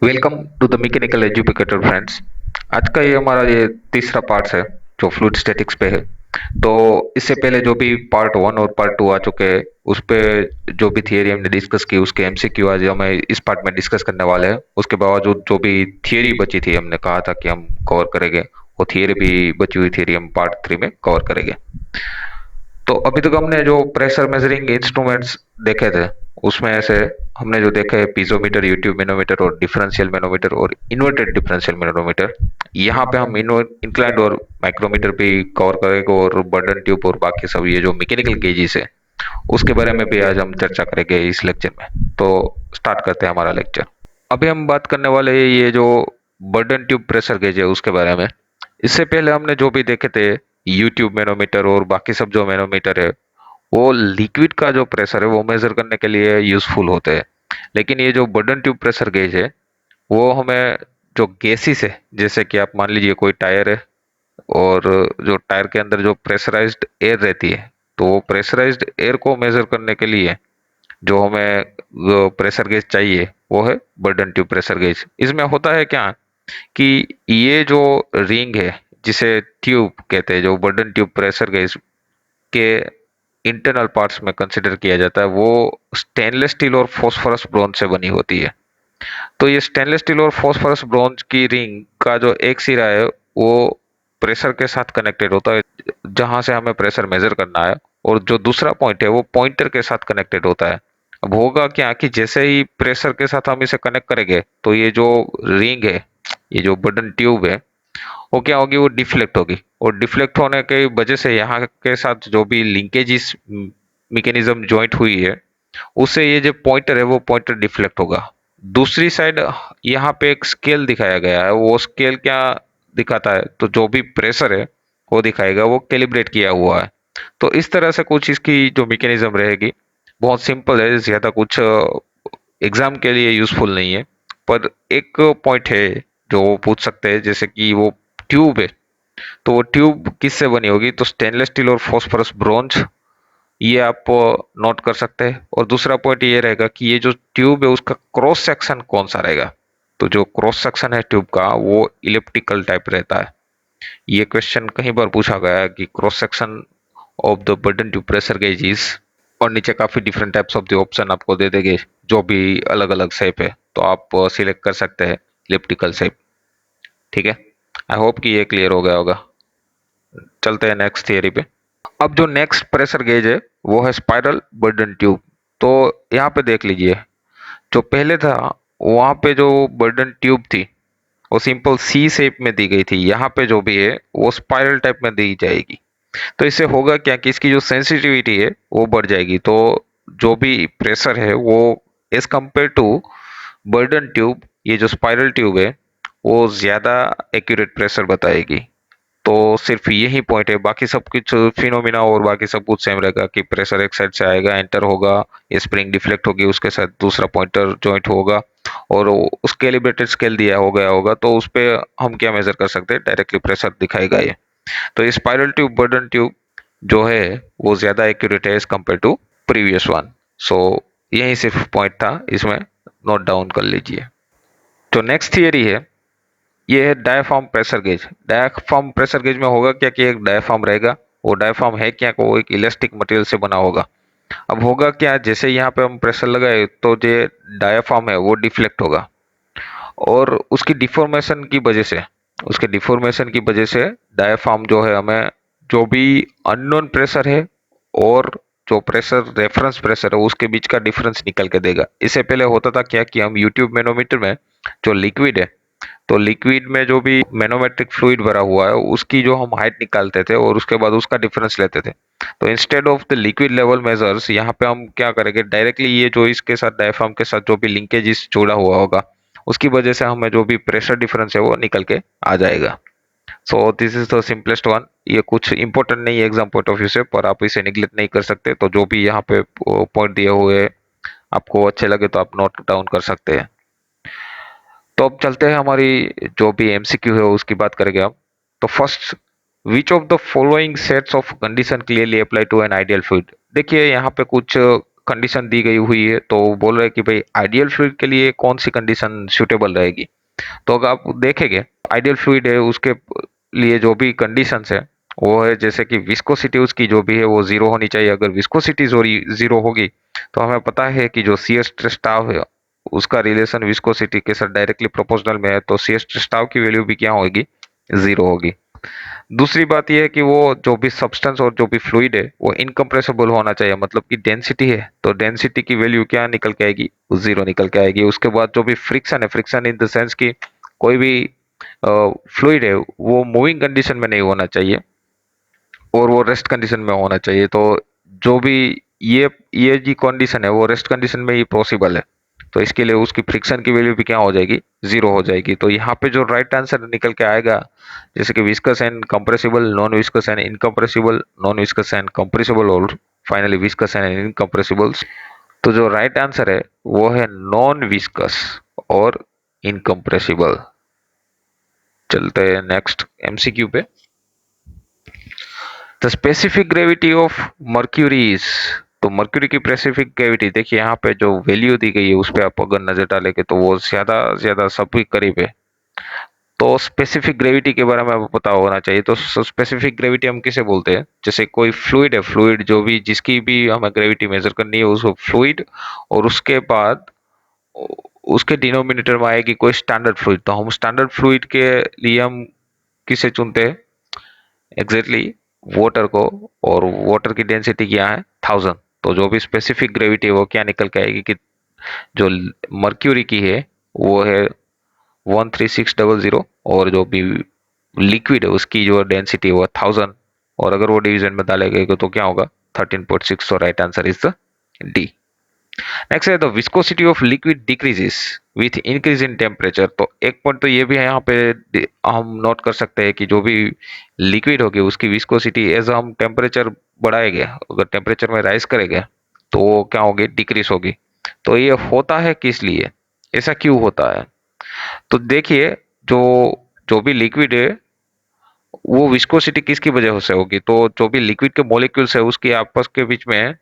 Welcome to the mechanical educator friends. आज का ये हमारा ये तीसरा पार्ट है जो फ्लूइड स्टैटिक्स पे है। तो इससे पहले जो भी पार्ट वन और पार्ट टू आ चुके हैं उस पे जो भी थियरी हमने डिस्कस की उसके एमसीक्यू आज हमें इस पार्ट में डिस्कस करने वाले हैं। उसके बावजूद जो भी थियरी बची थी हमने कहा था कि हम कवर करेंगे, वो थियरी भी बची हुई थियरी हम पार्ट थ्री में कवर करेंगे। तो अभी तक हमने जो प्रेशर मेजरिंग इंस्ट्रूमेंट्स देखे थे उसमें से हमने जो देखा है पीजोमीटर, यूट्यूब मैनोमीटर और डिफरेंशियल मैनोमीटर और इन्वर्टेड डिफरेंशियल मैनोमीटर। यहाँ पे हम इंक्लाइंड और माइक्रोमीटर भी कवर करेंगे और बर्डन ट्यूब और बाकी सब ये जो मैकेनिकल गेजेस है उसके बारे में भी आज हम चर्चा करेंगे इस लेक्चर में। तो स्टार्ट करते हैं हमारा लेक्चर। अभी हम बात करने वाले हैं ये जो बर्डन ट्यूब प्रेशर गेज है उसके बारे में। इससे पहले हमने जो भी देखे थे यूट्यूब मैनोमीटर और बाकी सब जो मैनोमीटर है वो लिक्विड का जो प्रेशर है वो मेजर करने के लिए यूजफुल होते हैं। लेकिन ये जो बर्डन ट्यूब प्रेशर गेज है वो हमें जो गैसेस है, जैसे कि आप मान लीजिए कोई टायर है और जो टायर के अंदर जो प्रेशराइज्ड एयर रहती है तो वो प्रेशराइज्ड एयर को मेजर करने के लिए जो हमें प्रेशर गेज चाहिए वो है बर्डन ट्यूब प्रेशर गेज। इसमें होता है क्या कि ये जो रिंग है जिसे ट्यूब कहते हैं, जो बर्डन ट्यूब प्रेशर गेज के इंटरनल पार्ट्स में कंसिडर किया जाता है वो स्टेनलेस स्टील और फॉस्फोरस ब्रॉन्ज से बनी होती है। तो ये स्टेनलेस स्टील और फॉस्फोरस ब्रॉन्ज की रिंग का जो एक सिरा है वो प्रेशर के साथ कनेक्टेड होता है जहां से हमें प्रेशर मेजर करना है, और जो दूसरा पॉइंट है वो पॉइंटर के साथ कनेक्टेड होता है। अब होगा क्या कि जैसे ही प्रेशर के साथ हम इसे कनेक्ट करेंगे तो ये जो रिंग है, ये जो बटन ट्यूब है, वो क्या होगी, वो डिफ्लेक्ट होगी। और डिफ्लेक्ट होने की वजह से यहाँ के साथ जो भी लिंकेज मैकेनिज्म ज्वाइंट हुई है उससे ये जो पॉइंटर है वो पॉइंटर डिफ्लेक्ट होगा। दूसरी साइड यहाँ पे एक स्केल दिखाया गया है, वो स्केल क्या दिखाता है, तो जो भी प्रेशर है वो दिखाएगा, वो कैलिब्रेट किया हुआ है। तो इस तरह से कुछ इसकी जो मैकेनिज्म रहेगी, बहुत सिंपल है, ज्यादा कुछ एग्जाम के लिए यूजफुल नहीं है। पर एक पॉइंट है जो वो पूछ सकते हैं, जैसे कि वो ट्यूब है तो वो ट्यूब किससे बनी होगी, तो स्टेनलेस स्टील और फॉस्फोरस ब्रॉन्ज, ये आप नोट कर सकते हैं। और दूसरा पॉइंट ये रहेगा कि ये जो ट्यूब है उसका क्रॉस सेक्शन कौन सा रहेगा। तो जो क्रॉस सेक्शन है ट्यूब का वो इलिप्टिकल टाइप रहता है। ये क्वेश्चन कहीं बार पूछा गया है कि cross section of the burden tube pressure gauge is, और नीचे काफी different types of the option आपको दे देंगे जो भी अलग अलग शेप है, तो आप सिलेक्ट कर सकते हैं इलिप्टिकल शेप। ठीक है, आई होप कि ये क्लियर हो गया होगा। चलते हैं नेक्स्ट थियरी पे। अब जो नेक्स्ट प्रेशर गेज है वो है स्पाइरल बर्डन ट्यूब। तो यहाँ पे देख लीजिए, जो पहले था वहां पे जो बर्डन ट्यूब थी वो सिंपल सी शेप में दी गई थी, यहाँ पे जो भी है वो स्पाइरल टाइप में दी जाएगी। तो इससे होगा क्या कि इसकी जो सेंसिटिविटी है वो बढ़ जाएगी। तो जो भी प्रेशर है वो as compare to Bourdon tube, ये जो स्पाइरल ट्यूब है वो ज्यादा एक्यूरेट प्रेशर बताएगी। तो सिर्फ यही पॉइंट है, बाकी सब कुछ फिनोमिना और बाकी सब कुछ सेम रहेगा कि प्रेशर एक साइड से आएगा, एंटर होगा, ये स्प्रिंग डिफ्लेक्ट होगी, उसके साथ दूसरा पॉइंटर जॉइंट होगा और उस कैलिब्रेटेड स्केल दिया हो गया होगा तो उस पे हम क्या मेजर कर सकते हैं, डायरेक्टली प्रेशर दिखाएगा ये। तो ये स्पाइरल ट्यूब बर्डन ट्यूब जो है वो ज्यादा एक्यूरेट है as compare to previous one. So यही सिर्फ पॉइंट था, इसमें नोट डाउन कर लीजिए। तो नेक्स्ट थियरी है, ये है diaphragm pressure gauge. Diaphragm pressure gauge में होगा क्या कि एक डायाफ्राम रहेगा, वो डायाफ्राम है क्या, को एक इलास्टिक मटेरियल से बना होगा। अब होगा क्या, जैसे यहाँ पे हम प्रेशर लगाए तो जो डायाफ्राम है वो डिफ्लेक्ट होगा, और उसके डिफॉर्मेशन की वजह से डायाफ्राम जो है हमें जो भी अननोन प्रेशर है और जो प्रेशर रेफरेंस प्रेशर है उसके बीच का डिफरेंस निकल के देगा। इससे पहले होता था क्या कि हम यूट्यूब मैनोमीटर में जो लिक्विड है, तो लिक्विड में जो भी मैनोमेट्रिक फ्लूइड भरा हुआ है उसकी जो हम हाइट निकालते थे और उसके बाद उसका डिफरेंस लेते थे। तो instead of the liquid level measures यहाँ पे हम क्या करेंगे, डायरेक्टली ये जो इसके साथ डायफ्राम के साथ जो भी लिंकेज जोड़ा हुआ होगा उसकी वजह से हमें जो भी प्रेशर डिफरेंस है वो निकल के आ जाएगा। So this is the simplest one. ये कुछ इंपॉर्टेंट नहीं है एग्जाम पॉइंट ऑफ व्यू से, पर आप इसे निगलेक्ट नहीं कर सकते। तो जो भी यहाँ पे पॉइंट दिए हुए आपको अच्छे लगे तो आप नोट डाउन कर सकते हैं। तो अब चलते हैं हमारी जो भी एमसीक्यू है उसकी बात करेंगे हम। तो first, which of the following sets of condition clearly apply to an ideal fluid. देखिए यहाँ पे कुछ कंडीशन दी गई हुई है, तो वो बोल रहे हैं कि भाई आइडियल फ्लूइड के लिए कौन सी कंडीशन सूटेबल रहेगी। तो अगर आप देखेंगे आइडियल फ्लूइड है उसके लिए जो भी कंडीशंस है वो है जैसे कि विस्कोसिटी उसकी जो भी है वो जीरो होनी चाहिए। अगर विस्कोसिटी जीरो होगी तो हमें पता है कि जो सी एस स्ट्रेस टाव है उसका रिलेशन विस्कोसिटी के साथ डायरेक्टली प्रोपोर्शनल में है, तो सी एस स्ट्रेस टाव की वैल्यू भी क्या होगी, जीरो होगी। दूसरी बात यह है कि वो जो भी सब्सटेंस और जो भी फ्लूइड है वो इनकम्प्रेसिबल होना चाहिए, मतलब कि डेंसिटी है तो डेंसिटी की वैल्यू क्या निकल के आएगी, जीरो निकल के आएगी। उसके बाद जो भी फ्रिक्शन है, फ्रिक्शन इन द सेंस की कोई भी फ्लूइड है वो मूविंग कंडीशन में नहीं होना चाहिए और वो रेस्ट कंडीशन में होना चाहिए। तो जो भी ये जी कंडीशन है वो रेस्ट कंडीशन में ही पॉसिबल है, तो इसके लिए उसकी फ्रिक्शन की वैल्यू भी क्या हो जाएगी, जीरो हो जाएगी। तो यहाँ पे जो राइट आंसर निकल के आएगा जैसे कि viscous and compressible, non viscous and incompressible, non viscous and compressible और फाइनली विस्कस एंड इनकम्प्रेसिबल्स। तो जो राइट आंसर है वो है नॉन विस्कस और इनकम्प्रेसिबल। चलते हैं नेक्स्ट एमसीक्यू पे। The specific gravity of mercury is, तो मर्क्यूरी की स्पेसिफिक ग्रेविटी देखिए यहाँ पे जो वैल्यू दी गई है उस पर आप अगर नजर डालेंगे तो वो ज्यादा ज्यादा सभी करीब है। तो स्पेसिफिक ग्रेविटी के बारे में आपको पता होना चाहिए। तो स्पेसिफिक ग्रेविटी हम किसे बोलते हैं, जैसे कोई फ्लूइड है, फ्लूइड जो भी जिसकी भी हमें ग्रेविटी मेजर करनी है उसको फ्लूइड, और उसके बाद उसके डिनोमिनेटर में आएगी कोई स्टैंडर्ड फ्लूइड। तो हम स्टैंडर्ड फ्लूइड के लिए हम किसे चुनते हैं, एग्जैक्टली वाटर को, और वाटर की डेंसिटी क्या है 1000। तो जो भी स्पेसिफिक ग्रेविटी है वो क्या निकल के आएगी कि जो मर्क्यूरी की है वो है 13600, और जो भी लिक्विड है उसकी जो डेंसिटी है वो 1000, और अगर वो डिवीजन में डाले गए तो क्या होगा 13.6। तो right answer is the D. Next है the viscosity of liquid decreases with increase in temperature. तो एक पॉइंट तो ये भी है यहाँ पे हम नोट कर सकते हैं कि जो भी लिक्विड होगी उसकी विस्कोसिटी एज हम टेम्परेचर बढ़ाएंगे, अगर टेम्परेचर में राइज करेंगे तो वो क्या होगी, डिक्रीज होगी। तो ये होता है किस लिए, ऐसा क्यों होता है। तो देखिए जो जो भी लिक्विड है वो विस्कोसिटी किसकी वजह से होगी, तो जो भी लिक्विड के मॉलिक्यूल्स है उसके आपस के बीच में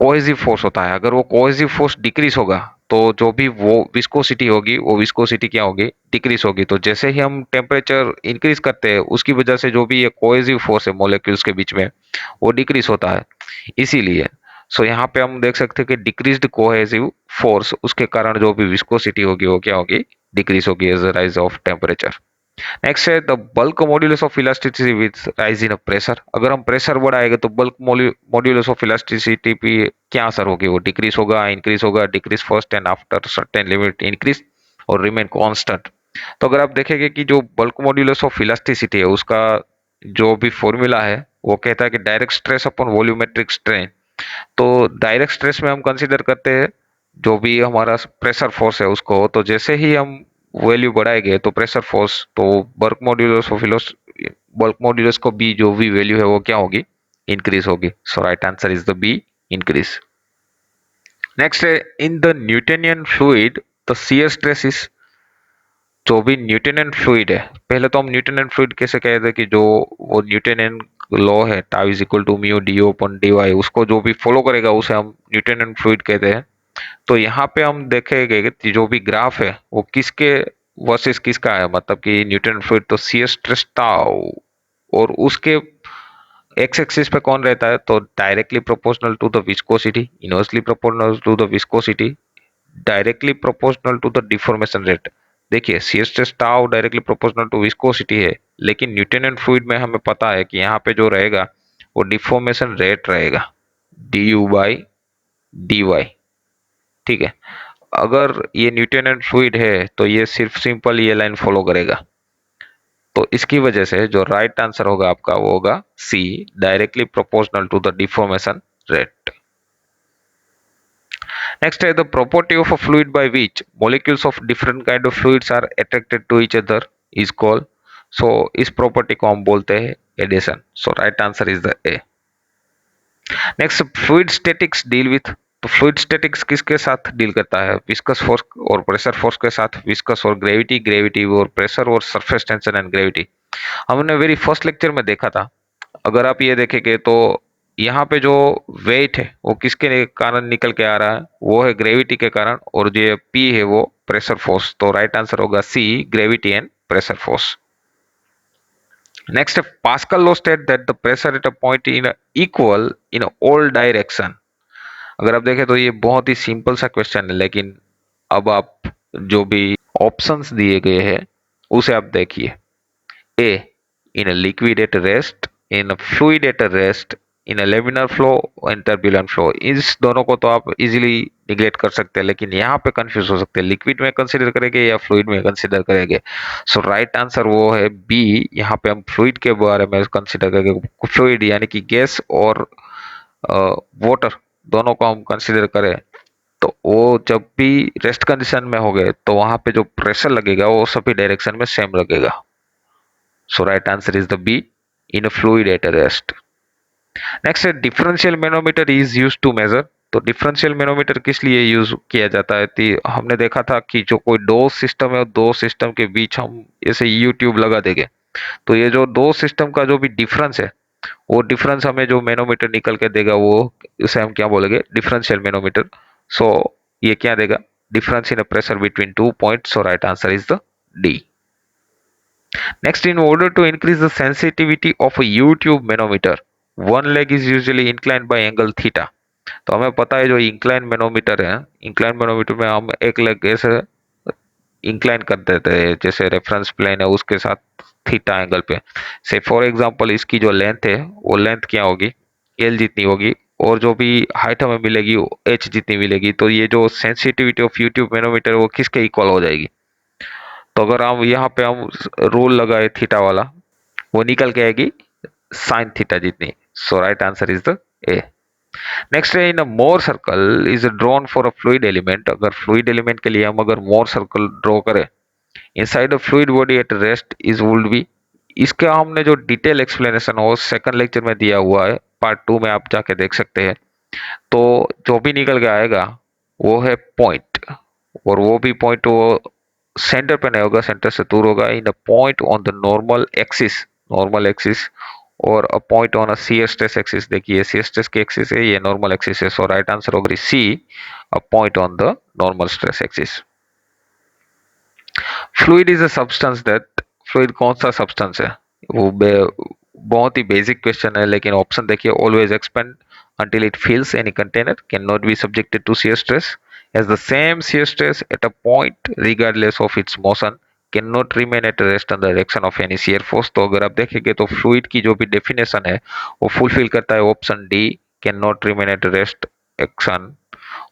कोहेसिव फोर्स होता है। अगर वो कोहेसिव फोर्स डिक्रीज होगा तो जो भी वो विस्कोसिटी होगी वो विस्कोसिटी क्या होगी, डिक्रीज होगी। तो जैसे ही हम टेम्परेचर इंक्रीज करते हैं उसकी वजह से जो भी ये कोहेसिव फोर्स है मॉलिक्यूल्स के बीच में वो डिक्रीज होता है, इसीलिए। सो यहाँ पे हम देख सकते हैं कि डिक्रीज्ड कोहेसिव फोर्स उसके कारण जो भी विस्कोसिटी होगी वो क्या होगी, डिक्रीज होगी as a rise of temperature. Next है the bulk modulus of elasticity with rise in pressure. अगर हम प्रेशर बढ़ाएंगे तो बल्क मॉड्यूलस ऑफ इलास्टिसिटी पे क्या असर होगी, वो डिक्रीज होगा, इंक्रीज होगा, decrease first and after certain limit increase और रिमेन कांस्टेंट। तो अगर आप देखेंगे कि जो बल्क मॉड्यूलस ऑफ इलास्टिसिटी है उसका जो भी फॉर्मूला है वो कहता है कि direct stress upon volumetric strain. तो डायरेक्ट स्ट्रेस में हम कंसीडर करते हैं जो भी हमारा प्रेशर फोर्स है उसको, तो जैसे ही हम वैल्यू बढ़ाएंगे तो प्रेशर फोर्स, तो बल्क मॉड्यूलस को बी जो भी वैल्यू है वो क्या होगी, इंक्रीज होगी। So right answer is the B, increase. Next है in the Newtonian fluid the shear stress is, जो भी न्यूटोनियन फ्लूइड है, पहले तो हम न्यूटोनियन फ्लूइड कैसे कहते हैं कि जो वो न्यूटोनियन लॉ है tau is equal to mu d upon d y, उसको जो भी फॉलो करेगा उसे हम न्यूटोनियन फ्लूइड कहते हैं। तो यहाँ पे हम देखेंगे कि जो भी ग्राफ है वो किसके वर्सेस किसका है, मतलब कि न्यूटन फ्लूइड तो शियर स्ट्रेस टाउ, और उसके एक्स एक्सिस पे कौन रहता है, तो directly proportional to the viscosity, inversely proportional to the viscosity, directly proportional to the deformation rate. देखिए shear stress tau directly proportional to viscosity है, लेकिन न्यूटोनियन फ्लूइड में हमें पता है कि यहाँ पे जो रहेगा वो डिफॉर्मेशन रेट रहेगा, d u by d y. ठीक है, अगर ये न्यूटोनियन फ्लूइड है तो ये सिर्फ सिंपल ये लाइन फॉलो करेगा। तो इसकी वजह से जो राइट आंसर होगा आपका वो होगा C, directly proportional to the deformation rate. Next है the property of a fluid by which molecules of different kind of fluids are attracted to each other is called. So इस property को हम बोलते हैं adhesion. So right answer is the A. Next fluid statics deal with, तो fluid statics किसके साथ deal करता है, विस्कस फोर्स और प्रेशर फोर्स के साथ, विस्कस और ग्रेविटी, ग्रेविटी और प्रेशर और सरफेस टेंशन एंड ग्रेविटी। हमने वेरी फर्स्ट लेक्चर में देखा था। अगर आप ये देखेंगे तो यहाँ पे जो वेट है वो किसके कारण निकल के आ रहा है, वो है ग्रेविटी के कारण, और जो पी है वो प्रेशर फोर्स। तो राइट आंसर होगा C, gravity and pressure force. Next, Pascal law state that the pressure at a point in equal in all direction. अगर आप देखें तो ये बहुत ही सिंपल सा क्वेश्चन है, लेकिन अब आप जो भी ऑप्शंस दिए गए हैं उसे आप देखिए। A, in a liquid at rest, in a fluid at rest, in a laminar flow and turbulent flow. इस दोनों को तो आप इजीली निगलेक्ट कर सकते हैं, लेकिन यहाँ पे कंफ्यूज हो सकते हैं, लिक्विड में कंसीडर करेंगे या फ्लूइड में कंसीडर करेंगे। सो राइट आंसर वो है बी। यहाँ पे हम फ्लूइड के बारे में कंसीडर करेंगे। फ्लूइड यानी कि गैस और वाटर दोनों को हम कंसीडर करें, तो वो जब भी रेस्ट कंडीशन में हो गए तो वहां पे जो प्रेशर लगेगा वो सभी डायरेक्शन में सेम लगेगा। So right answer is the B, in a fluid at rest. Next है differential manometer is used to measure. तो डिफरेंशियल मैनोमीटर किस लिए यूज किया जाता है? हमने देखा था कि जो कोई दो सिस्टम है, दो सिस्टम के बीच हम ऐसे यूट्यूब लगा देंगे, तो ये जो दो सिस्टम का जो भी डिफरेंस है, वो डिफरेंस हमें जो मैनोमीटर निकल के देगा वो, उसे हम क्या बोलेंगे? Differential manometer. सो ये क्या देगा? Difference in pressure between two points. So right answer is the D. Next, in order to increase the sensitivity of a YouTube manometer, one leg is usually inclined by angle theta. तो हमें पता है जो incline manometer है, incline manometer में हम एक leg ऐसे इंक्लाइन कर देते हैं, जैसे रेफरेंस प्लेन है उसके साथ थीटा एंगल पे। से फॉर एग्जांपल इसकी जो लेंथ है वो लेंथ क्या होगी? एल जितनी होगी, और जो भी हाइट हमें मिलेगी वो एच जितनी मिलेगी। तो ये जो सेंसिटिविटी ऑफ यूट्यूब मैनोमीटर वो किसके इक्वल हो जाएगी? तो अगर हम यहाँ पे हम रूल लगाए थीटा वाला, वो निकल के आएगी साइन थीटा जितनी। So right answer is the A. Next है, in a Mohr circle is drawn for a fluid element. अगर फ्लूइड एलिमेंट के लिए हम अगर मोर सर्कल ड्रॉ करें, inside a fluid body at rest is would be. इसका हमने जो डिटेल एक्सप्लेनेशन हो सेकंड लेक्चर में दिया हुआ है, पार्ट 2 में आप जाके देख सकते हैं। तो जो भी निकल के आएगा वो है पॉइंट, और वो भी पॉइंट वो सेंटर पे नहीं होगा, सेंटर से दूर होगा। In a point on the normal axis, और a point on a shear stress axis. देखिए शियर स्ट्रेस की एक्सिस है, ये नॉर्मल एक्सिस है। सो राइट आंसर होगा C, a point on the normal stress axis. Fluid is a substance that, fluid कौन सा substance है? वो बहुत ही बेसिक क्वेश्चन है, लेकिन ऑप्शन देखिए। Always expand until it fills any container, cannot be subjected to shear stress, has the same shear stress at a point regardless of its motion, cannot remain at rest under action of any shear force। तो अगर आप देखेंगे तो fluid की जो भी definition है वो फुलफिल करता है option D, can not remain at rest action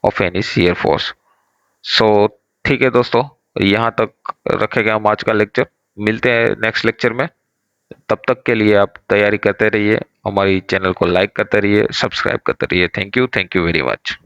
of any shear force। सो ठीक है दोस्तों, यहाँ तक रखेगा हम आज का लेक्चर। मिलते हैं नेक्स्ट लेक्चर में। तब तक के लिए आप तैयारी करते रहिए, हमारी चैनल को लाइक करते रहिए, सब्सक्राइब करते रहिए। Thank you very much.